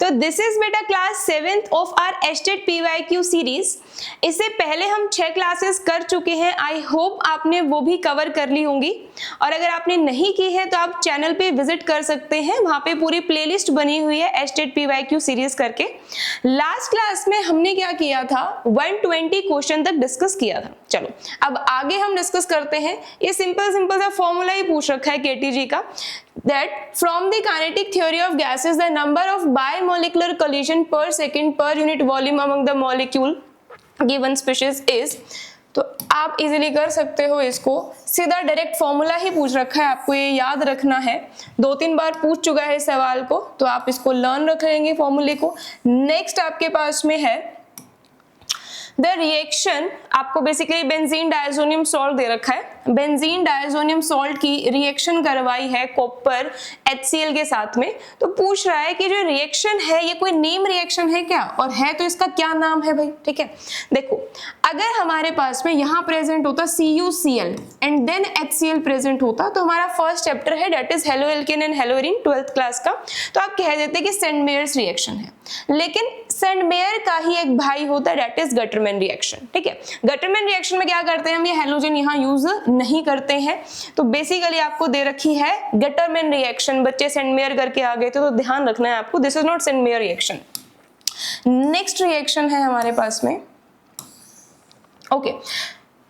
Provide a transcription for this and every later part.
तो this is बेटा class 7th of our estate PYQ series. इससे पहले हम 6 क्लासेस कर चुके हैं, आई होप आपने वो भी कवर कर ली होंगी, और अगर आपने नहीं की है तो आप चैनल पे विजिट कर सकते हैं, वहां पे पूरी प्लेलिस्ट बनी हुई है एस्टेट पीवाईक्यू सीरीज करके। लास्ट क्लास में हमने क्या किया था, 120 क्वेश्चन तक डिस्कस किया था। चलो अब आगे हम डिस्कस करते हैं। ये सिंपल सा फॉर्मूला ही पूछ रखा है केटीजी का, that from the kinetic theory of gases the number of bimolecular collision per second per unit volume among the molecule given species is, तो आप इजीली कर सकते हो इसको, सीधा डायरेक्ट फॉर्मूला ही पूछ रखा है, आपको ये याद रखना है, 2-3 बार पूछ चुका है इस सवाल को, तो आप इसको लर्न रख लेंगे फॉर्मूले को। नेक्स्ट आपके पास में है द रिएक्शन, आपको बेसिकली बेंजीन डायजोनियम सॉल्ट दे रखा है, बेंजीन डायजोनियम सॉल्ट की रिएक्शन करवाई है कॉपर HCl के साथ में। तो पूछ रहा है कि जो रिएक्शन है ये कोई नेम रिएक्शन है क्या, और है तो इसका क्या नाम है भाई। ठीक है, देखो अगर हमारे पास में यहाँ प्रेजेंट होता CuCl and then HCl present होता, तो हमारा फर्स्ट चैप्टर है that is haloalkane and haloarene 12th class का, तो आप कह देते कि सेंट मेयर्स रिएक्शन है। लेकिन सेंट मेयर का ही एक भाई होता है डेट इज गटरमैन रिएक्शन। ठीक है, गटरमैन रिएक्शन में क्या करते हैं हम, ये हेलोजन यहाँ यूज नहीं करते हैं, तो बेसिकली आपको दे रखी है गटरमैन रिएक्शन, बच्चे सेंट मेयर करके आ गए थे तो ध्यान रखना है आपको, this is not sent mayor reaction. Next reaction है हमारे पास में, ओके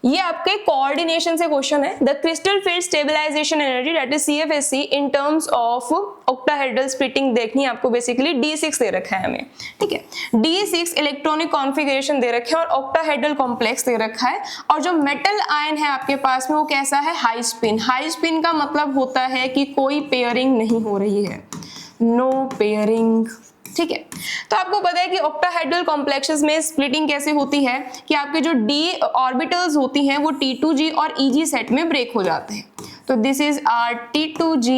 ये आपके कोऑर्डिनेशन से क्वेश्चन है, the crystal field stabilization energy that is CFSE in terms of octahedral splitting देखनी है आपको, बेसिकली D6 दे रखा है हमें। ठीक है, D6 इलेक्ट्रॉनिक कॉन्फ़िगरेशन दे रखे हैं और ऑक्टाहेड्रल कॉम्प्लेक्स दे रखा है, और जो मेटल आयन है आपके पास में वो कैसा है, हाई स्पिन। हाई स्पिन का मतलब होता है कि कोई पेयरिंग नहीं हो रही है, नो पेयरिंग। ठीक है, तो आपको पता है कि ऑक्टाहेड्रल कॉम्प्लेक्सेस में स्प्लिटिंग कैसे होती है कि आपके जो d ऑर्बिटल्स होती हैं वो T2G और EG सेट में ब्रेक हो जाते हैं। तो दिस इज आर T2G,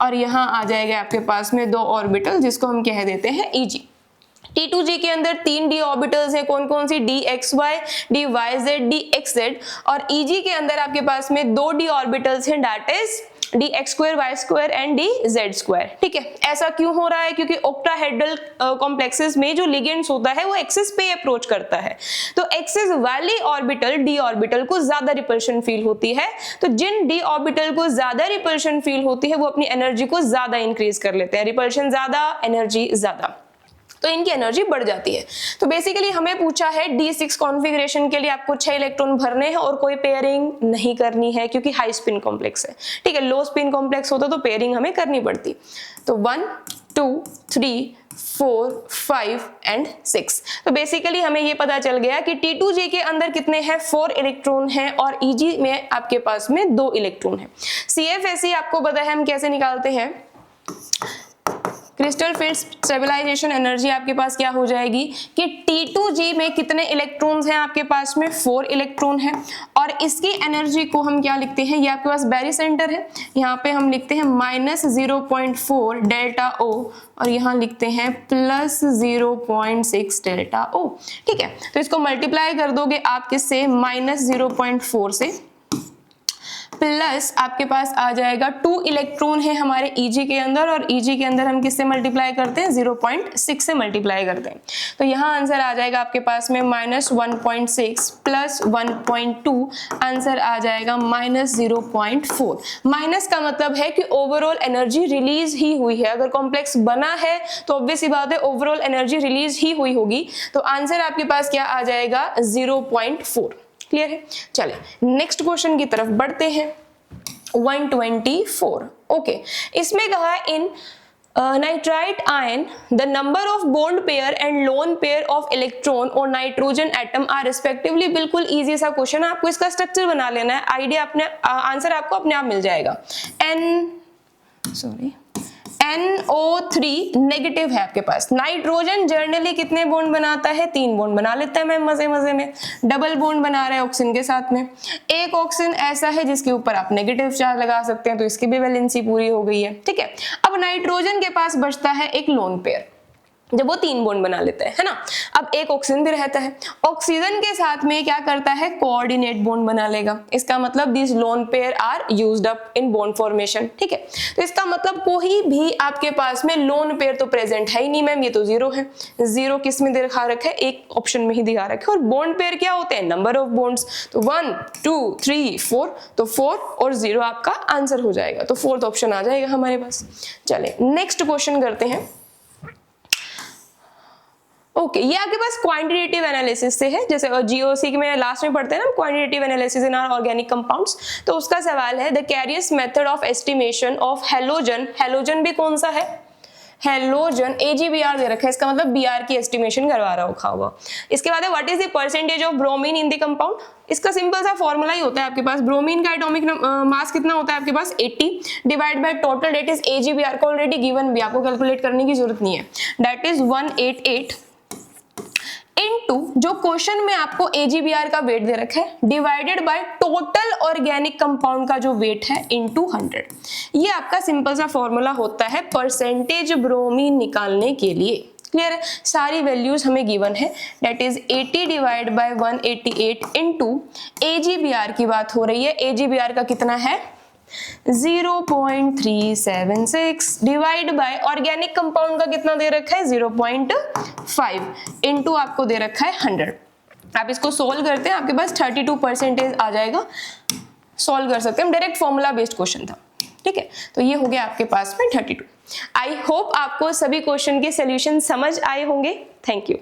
और यहाँ आ जाएगा आपके पास में 2 ऑर्बिटल जिसको हम कह देते हैं EG। T2G के अंदर 3 d ऑर्बिटल्स हैं, कौन कौन सी, DXY, DYZ, DXZ, और EG के अंदर आपके पास में 2 d ऑर्बिटल्स हैं, that is dx2, y2 and dz2। ठीक है, ऐसा क्यों हो रहा है, क्योंकि ऑक्टाहेड्रल कॉम्प्लेक्सेस में जो लिगेंड्स होता है वो एक्सिस पे अप्रोच करता है, तो एक्सिस वाली ऑर्बिटल d ऑर्बिटल को ज्यादा रिपल्शन फील होती है, तो जिन d ऑर्बिटल को ज्यादा रिपल्शन फील होती है वो अपनी एनर्जी को ज्यादा इंक्रीज कर लेते हैं, रिपल्शन ज्यादा एनर्जी ज्यादा, तो इनकी एनर्जी बढ़ जाती है। तो बेसिकली हमें पूछा है D6 कॉन्फ़िगरेशन के लिए आपको 6 इलेक्ट्रॉन भरने हैं और कोई पेयरिंग नहीं करनी है क्योंकि हाई स्पिन कॉम्प्लेक्स है। ठीक है, लो स्पिन कॉम्प्लेक्स होता तो पेयरिंग हमें करनी पड़ती। तो 1 2 3 4 5 एंड 6, तो बेसिकली हमें ये पता चल गया कि T2G के अंदर कितने हैं, 4 इलेक्ट्रॉन हैं, और EG में आपके पास में 2 इलेक्ट्रॉन है। CFSE आपको पता है हम कैसे निकालते हैं, क्रिस्टल फील्ड स्टेबलाइजेशन एनर्जी आपके पास क्या हो जाएगी कि T2G में कितने इलेक्ट्रॉन्स हैं आपके पास में, 4 इलेक्ट्रॉन हैं, और इसकी एनर्जी को हम क्या लिखते हैं, ये आपके पास बैरी सेंटर है, यहाँ पे हम लिखते हैं -0.4 डेल्टा O, और यहाँ लिखते हैं +0.6 डेल्टा O। ठीक है, तो इसको मल्टीप्लाई कर दोगे आप किससे, -0.4 से, प्लस आपके पास आ जाएगा 2 इलेक्ट्रॉन है हमारे EG के अंदर, और EG के अंदर हम किससे मल्टीप्लाई करते हैं, 0.6 से मल्टीप्लाई करते हैं, तो यहाँ आंसर आ जाएगा आपके पास में -1.6 प्लस 1.2, आंसर आ जाएगा -0.4। माइनस का मतलब है कि ओवरऑल एनर्जी रिलीज ही हुई है, अगर कॉम्प्लेक्स बना है तो ऑब्वियस सी बात है ओवरऑल एनर्जी रिलीज ही हुई होगी, तो आंसर आपके पास क्या आ जाएगा, 0.4। क्लियर है, चले नेक्स्ट क्वेश्चन की तरफ बढ़ते हैं। 124, ओके, इसमें कहा in nitrite ion the number of bond pair and lone pair of electron और नाइट्रोजन एटम आर रिस्पेक्टिवली। बिल्कुल इजी सा क्वेश्चन है, आपको इसका स्ट्रक्चर बना लेना है, आइडिया अपने आंसर आपको अपने आप मिल जाएगा। NO3 नेगेटिव है आपके पास, नाइट्रोजन जर्नली कितने बॉन्ड बनाता है, 3 बॉन्ड बना लेता है मैं मजे में, डबल बॉन्ड बना रहा है ऑक्सीजन के साथ में। एक ऑक्सीजन ऐसा है जिसके ऊपर आप नेगेटिव चार्ज लगा सकते हैं, तो इसकी भी वैलेंसी पूरी हो गई है। ठीक है, अब नाइट्रोजन के पास बचता है एक लोन पेयर, जब वो 3 बॉन्ड बना लेता है ना। अब एक ऑक्सीजन भी रहता है, ऑक्सीजन के साथ में क्या करता है, कोऑर्डिनेट बॉन्ड बना लेगा। इसका मतलब this lone pair are used up in bond formation, ठीक है। तो इसका मतलब कोई भी आपके पास में लोन पेयर तो प्रेजेंट है ही नहीं मैम, ये तो 0 है। 0 किस में दिखा रखा है, एक ऑप्शन में ही दिखा रखा है। और बॉन्ड पेयर क्या होते हैं, नंबर ऑफ बॉन्ड्स। तो 1 2 3 4, तो 4 और 0 आपका आंसर हो जाएगा। तो 4th ऑप्शन आ जाएगा हमारे पास। चले नेक्स्ट क्वेश्चन करते हैं। ओके ये आपके पास क्वांटिटेटिव एनालिसिस से है, जैसे जीओसी में लास्ट में पढ़ते हैं ना quantitative analysis in are organic compounds. तो उसका सवाल है the Carius method of estimation of halogen, halogen भी कौन सा है, हेलोजन AgBr दे रखा है, इसका मतलब Br की एस्टिमेशन करवा रहा होगा। इसके बाद है what is the percentage of bromine in the compound. इसका सिंपल सा फॉर्मूला ही होता है आपके पास, ब्रोमीन का एटॉमिक मास कितना होता है आपके पास 80 divide by total date is AgBr को ऑलरेडी गिवन भी, आपको कैलकुलेट करने की जरूरत नहीं है, डेट इज 188 इनटू जो क्वेश्चन में आपको AgBr का वेट दे रखा है divided by total organic compound का जो वेट है इनटू 100। ये आपका सिंपल सा फॉर्मूला होता है परसेंटेज ब्रोमीन निकालने के लिए। क्लियर है, सारी वैल्यूज हमें गिवन है, that is 80 divide by 188 into AgBr की बात हो रही है। AgBr का कितना है 0.376 डिवाइड बाय ऑर्गेनिक कंपाउंड का कितना दे रखा है 0.5 इनटू आपको दे रखा है 100। आप इसको सोल्व करते हैं, आपके पास 32% आ जाएगा। सोल्व कर सकते हैं, डायरेक्ट फॉर्मूला बेस्ड क्वेश्चन था, ठीक है। तो ये हो गया आपके पास में 32। आई होप आपको सभी क्वेश्चन के सॉल्यूशन समझ आए होंगे। Thank you.